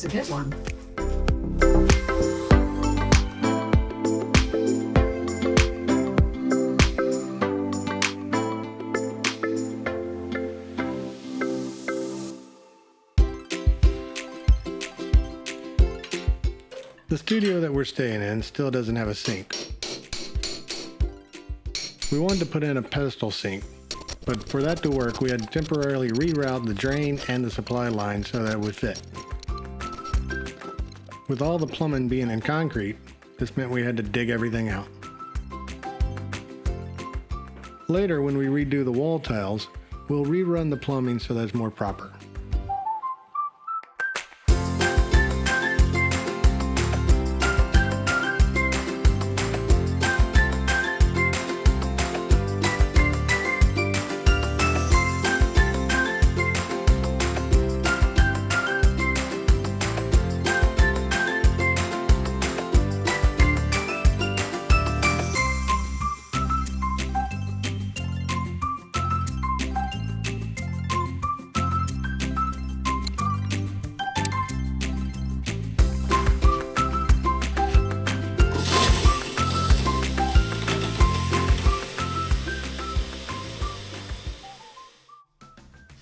was a good one. The studio that we're staying in still doesn't have a sink. We wanted to put in a pedestal sink, but for that to work, we had to temporarily reroute the drain and the supply line so that it would fit. With all the plumbing being in concrete, this meant we had to dig everything out. Later, when we redo the wall tiles, we'll rerun the plumbing so that it's more proper.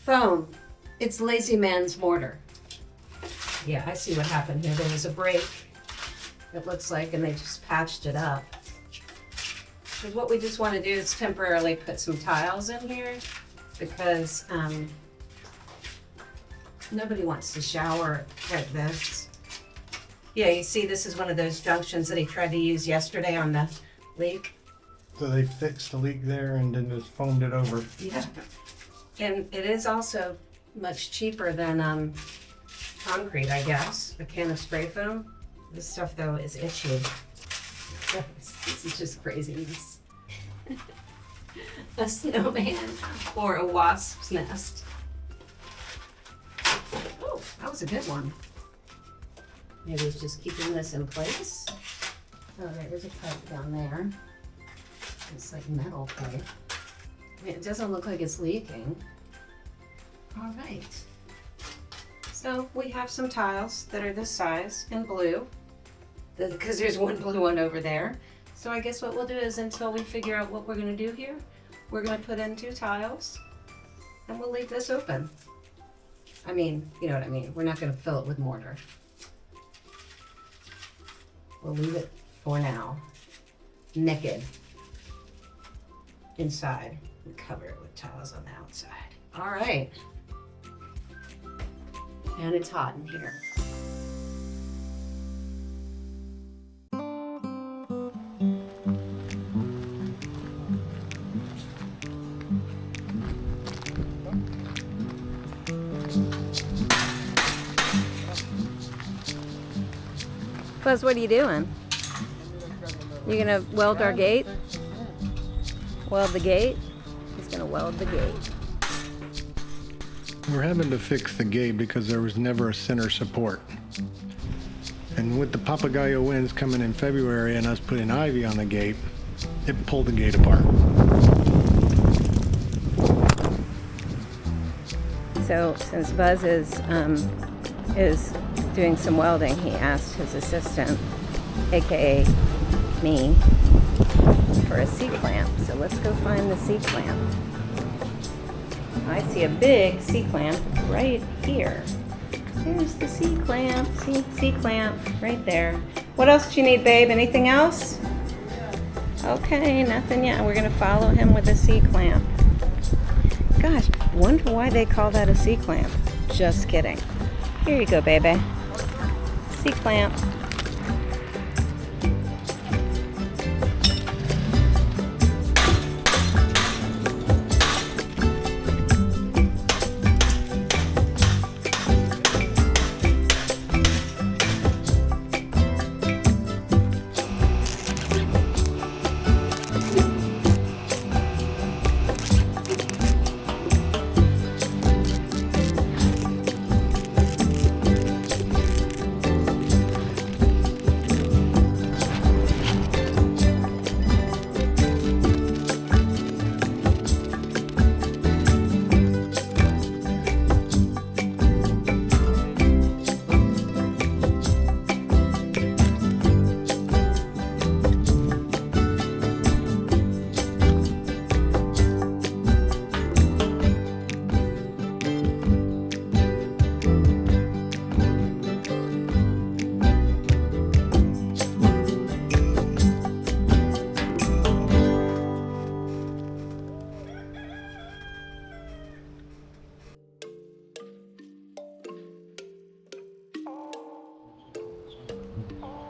Foam. It's Lazy Man's mortar. Yeah, I see what happened here. There was a break, it looks like, and they just patched it up. Because what we just want to do is temporarily put some tiles in here because nobody wants to shower like this. Yeah, you see this is one of those junctions that he tried to use yesterday on the leak. So they fixed the leak there and then just foamed it over. Yeah. And it is also much cheaper than concrete, I guess. A can of spray foam. This stuff, though, is itchy. This is just craziness. A snowman or a wasp's nest. Oh, that was a good one. Maybe it's just keeping this in place. Oh, there's a pipe down there. It's like metal pipe. It doesn't look like it's leaking. All right. So we have some tiles that are this size in blue, because there's one blue one over there. So I guess what we'll do is until we figure out what we're going to do here, we're going to put in 2 tiles and we'll leave this open. I mean, you know what I mean. We're not going to fill it with mortar. We'll leave it for now naked inside. Cover it with tiles on the outside. All right. And it's hot in here. Buzz, what are you doing? You gonna weld our gate? Weld the gate? He's gonna weld the gate. We're having to fix the gate because there was never a center support. And with the Papagayo winds coming in February and us putting ivy on the gate, it pulled the gate apart. So since Buzz is doing some welding, he asked his assistant, aka me, for a C-clamp. So let's go find the C-clamp. I see a big C-clamp right here. There's the C-clamp. See, C-clamp right there. What else do you need, babe? Anything else? Okay, nothing yet. We're gonna follow him with a C-clamp. Gosh, wonder why they call that a C-clamp. Just kidding. Here you go, baby. C-clamp.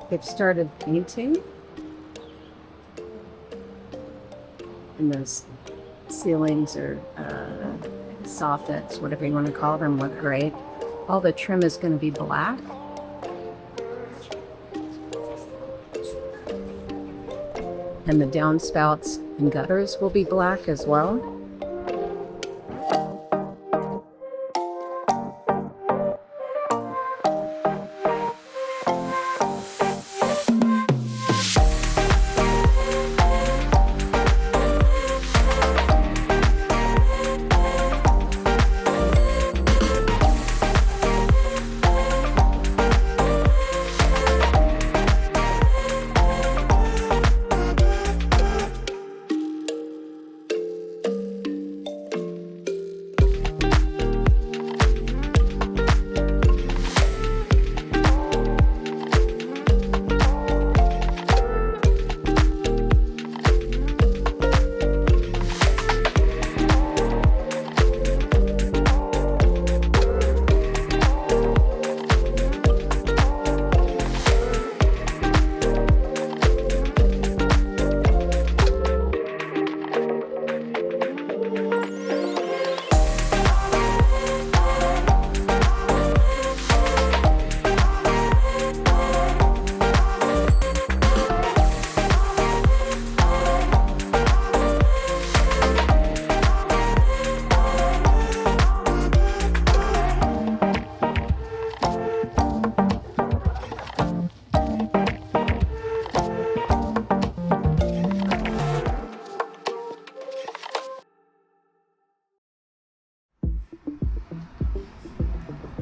They've started painting. And those ceilings or soffits, whatever you want to call them, look great. All the trim is going to be black. And the downspouts and gutters will be black as well.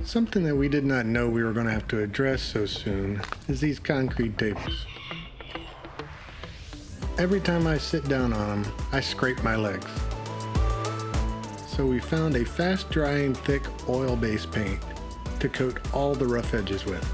Something that we did not know we were going to have to address so soon is these concrete tables. Every time I sit down on them, I scrape my legs. So we found a fast-drying, thick oil-based paint to coat all the rough edges with.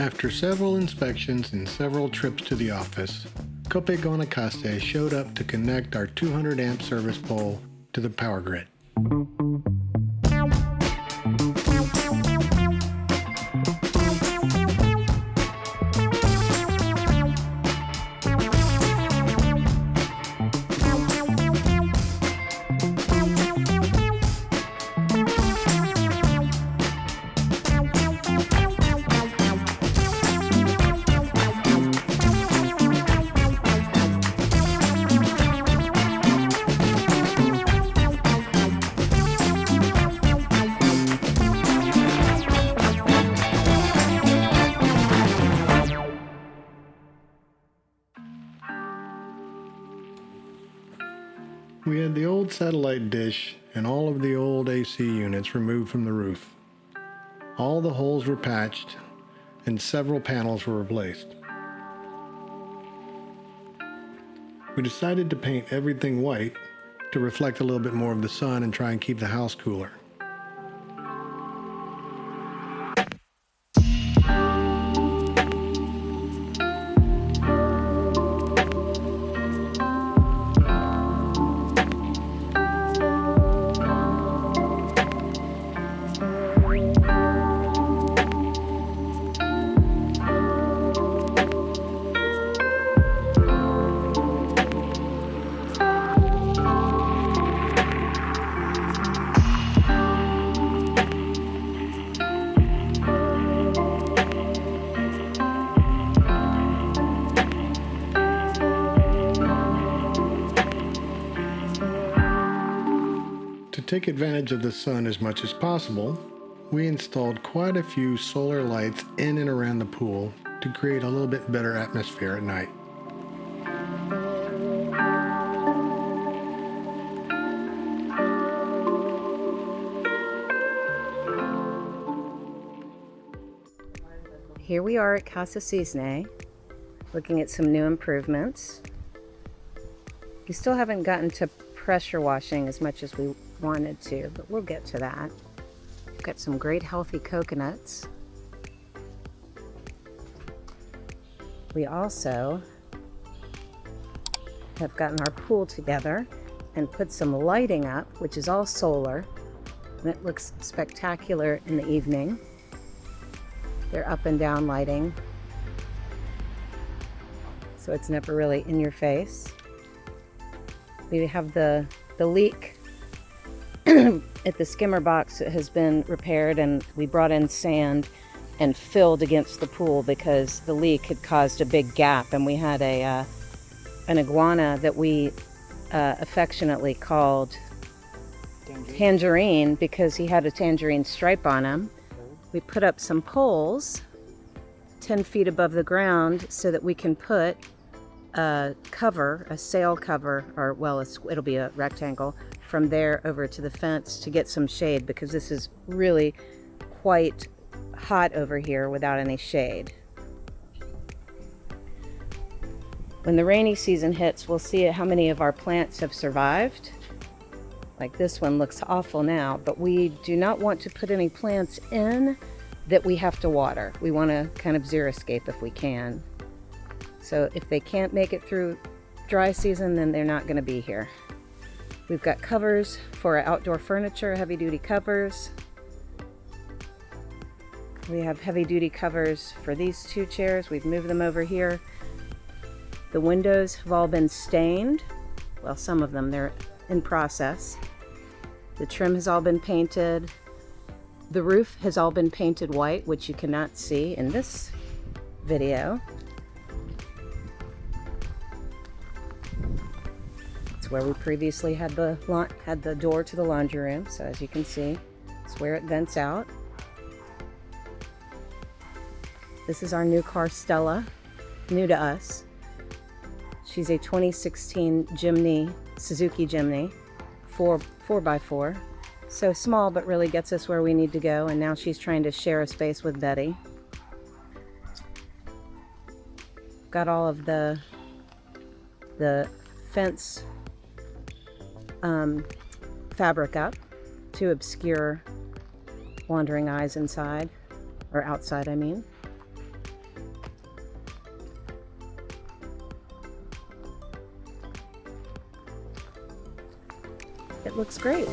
After several inspections and several trips to the office, Cope Guanacaste showed up to connect our 200 amp service pole to the power grid. We had the old satellite dish and all of the old AC units removed from the roof. All the holes were patched and several panels were replaced. We decided to paint everything white to reflect a little bit more of the sun and try and keep the house cooler. to take advantage of the sun as much as possible, we installed quite a few solar lights in and around the pool to create a little bit better atmosphere at night. Here we are at Casa Cisne, looking at some new improvements. We still haven't gotten to pressure washing as much as we wanted to, but we'll get to that. We've got some great healthy coconuts. We also have gotten our pool together and put some lighting up, which is all solar, and it looks spectacular in the evening. They're up and down lighting, so it's never really in your face. We have the leak at the skimmer box that has been repaired, and we brought in sand and filled against the pool because the leak had caused a big gap, and we had an iguana that we affectionately called Tangerine because he had a tangerine stripe on him. We put up some poles 10 feet above the ground so that we can put a cover, a sail cover, or well, it'll be a rectangle, from there over to the fence to get some shade because this is really quite hot over here without any shade. When the rainy season hits, we'll see how many of our plants have survived. Like this one looks awful now, but we do not want to put any plants in that we have to water. We want to kind of xeriscape if we can. So if they can't make it through dry season, then they're not going to be here. We've got covers for our outdoor furniture, heavy duty covers. We have heavy duty covers for these two chairs. We've moved them over here. The windows have all been stained. Well, some of them, they're in process. The trim has all been painted. The roof has all been painted white, which you cannot see in this video. It's where we previously had the door to the laundry room. So as you can see, it's where it vents out. This is our new car, Stella, new to us. She's a 2016 Jimny, Suzuki Jimny, 4x4. So small, but really gets us where we need to go. And now she's trying to share a space with Betty. Got all of the fence fabric up to obscure wandering eyes inside, or outside, I mean. It looks great.